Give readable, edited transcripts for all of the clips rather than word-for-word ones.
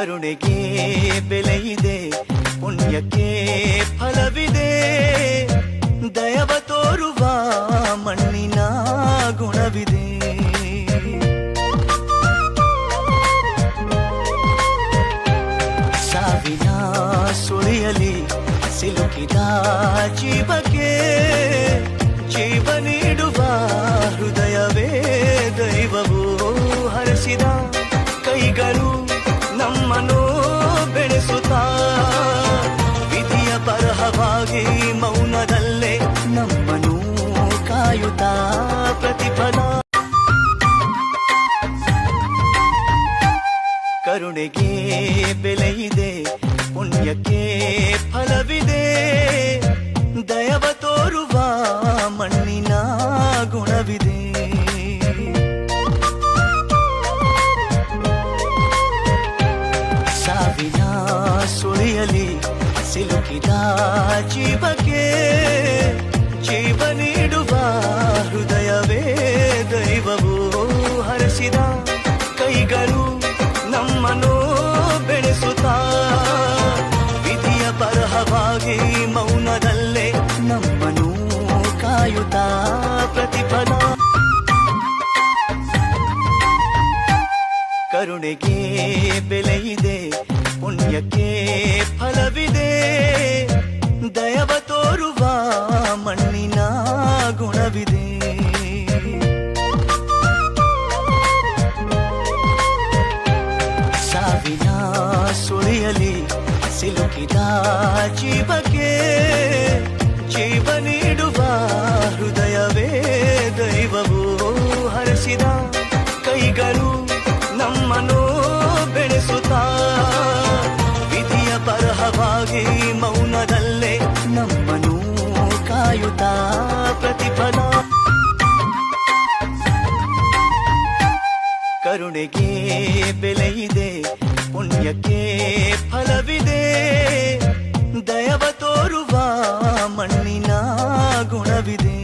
ಕರುಣೆಗೆ ಬೆಲೆಯಿದೆ, ಪುಣ್ಯಕ್ಕೆ ಫಲವಿದೆ, ದಯವ ತೋರುವ ಮಣ್ಣಿನ ಗುಣವಿದೆ. ಸಾವಿನ ಸುಳಿಯಲಿ ಸಿಲುಕಿದ ಜೀವಕ್ಕೆ ಜೀವ ನೀಡುವ ಹೃದಯವೇ ದೈವವು ಹರಿಸಿದ ಕೈಗಳು ನಮ್ಮನ್ನು ಬೆಳೆಸುತ್ತಾ ವಿಧಿಯ ಬರಹವಾಗಿ ಮೌನದಲ್ಲೇ ನಮ್ಮನ್ನು ಕಾಯುತ್ತಾ ಪ್ರತಿಫಲ. ಕರುಣೆಗೆ ಬೆಲೆಯಿದೆ, ಪುಣ್ಯಕ್ಕೆ ಫಲವಿದೆ, ದಯವ ತೋರುವ ಮಣ್ಣಿನ ಗುಣವಿದೆ. ಸಾವಿನ ಸುಳಿಯಲಿ ಸಿಲುಕಿದ ಜೀವಕ್ಕೆ ಜೀವ ನೀಡುವ ಹೃದಯವೇ ದೈವವು ಹರಿಸಿದ ಕೈಗಳು ನಮ್ಮನ್ನು ಬೆಳೆಸುತ್ತಾ ವಿಧಿಯ ಬರಹವಾಗಿ ಮೌನದಲ್ಲೇ ನಮ್ಮನ್ನು ಕಾಯುತ್ತಾ ಪ್ರತಿಫಲ. ಕರುಣೆಗೆ ಬೆಲೆಯಿದೆ, ಪುಣ್ಯಕ್ಕೆ ಫಲವಿದೆ, ದಯವ ತೋರುವ ಮಣ್ಣಿನ ಗುಣವಿದೆ. ಸಾವಿನ ಸುಳಿಯಲಿ ಸಿಲುಕಿದ ಜೀವಕ್ಕೆ ಜೀವ ನೀಡುವ ಹೃದಯವೇ ದೈವವು ಹರಿಸಿದ ಕೈಗಳು ನಮ್ಮನ್ನು ಬೆಳೆಸುತ್ತಾ ವಿಧಿಯ ಬರಹವಾಗಿ ಮೌನದಲ್ಲೇ ನಮ್ಮನ್ನು ಕಾಯುತ್ತಾ ಪ್ರತಿಫಲ. ಕರುಣೆಗೆ ಬೆಲೆಯಿದೆ, ಪುಣ್ಯಕ್ಕೆ ಫಲವಿದೆ, ದಯವ ತೋರುವ ಮಣ್ಣಿನ ಗುಣವಿದೆ.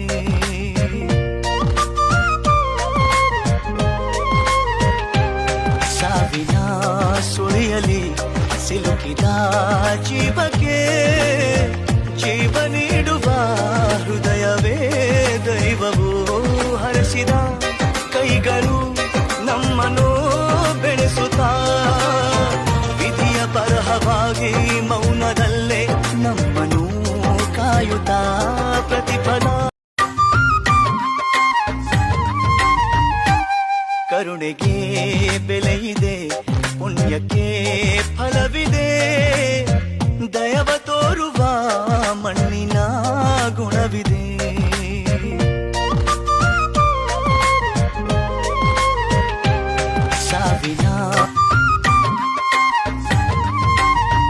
ಸಾವಿನ ಸುಳಿಯಲಿ ಸಿಲುಕಿದ ಜೀವಕ್ಕೆ ಜೀವ ನೀಡುವ ಹೃದಯವೇ ದೈವವು ಹರಿಸಿದ ಕೈಗಳು ನಮ್ಮನ್ನು ಬೆಳೆಸುತ್ತಾ ವಿಧಿಯ ಬರಹವಾಗಿ ಮೌನದಲ್ಲೇ ನಮ್ಮನ್ನು ಕಾಯುತ್ತಾ ಪ್ರತಿಫಲ. ಕರುಣೆಗೆ ಬೆಲೆಯಿದೆ, ಪುಣ್ಯಕ್ಕೆ ಫಲವಿದೆ, ದಯವ ತೋರುವ ಮಣ್ಣಿನ ಗುಣವಿದೆ.